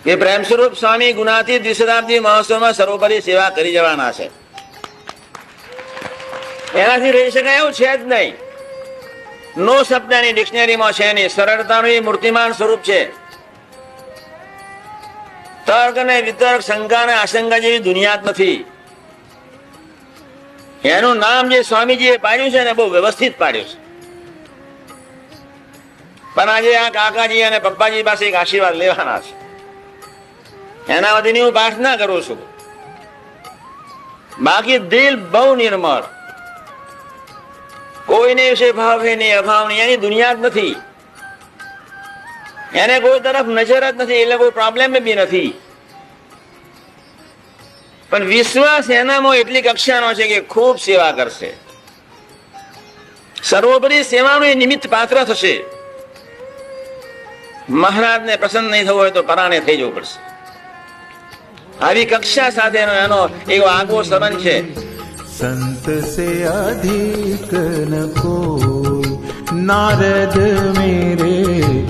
કે પ્રેમ સ્વરૂપ સ્વામી ગુણાતીત દ્વિશતાબ્દી મહોત્સવમાં સર્વોપરી સેવા કરી જવાના છે. એનાથી રહી શકાય એવું છે જ નહીં. નો શબ્દની ડિક્શનરીમાં છે નહીં. સરળતાનું એ મૂર્તિમાન સ્વરૂપ છે. તર્ક અને વિતર્ક, શંકા અને આશંકા જેવી દુનિયા જ નથી. એનું નામ જે સ્વામીજીએ પાડ્યું છે ને બહુ વ્યવસ્થિત પાડ્યું છે. પણ આજે આ કાકાજી અને પપ્પાજી પાસે એક આશીર્વાદ લેવાના છે. એના વતીની હું પ્રાર્થના કરું છું. બાકી દિલ બહુ નિર્મળ, કોઈને વિશે ભાવ નહીં, અભાવ નહીં. એની દુનિયા જ નથી. એને કોઈ તરફ નજર જ નથી, એટલે કોઈ પ્રોબ્લેમ બી નથી. પણ વિશ્વાસ એનામાં એટલી કક્ષાનો છે કે ખૂબ સેવા કરશે. સર્વોપરી સેવાનું એ નિમિત્ત પાત્ર થશે. મહારાજને પ્રસન્ન નહીં થવું હોય તો પરાણે થઈ જવું પડશે. આવી કક્ષા સાથેનો એનો એવો આગવો સંબંધ છે. संत से अधिक न कोई नारद मेरे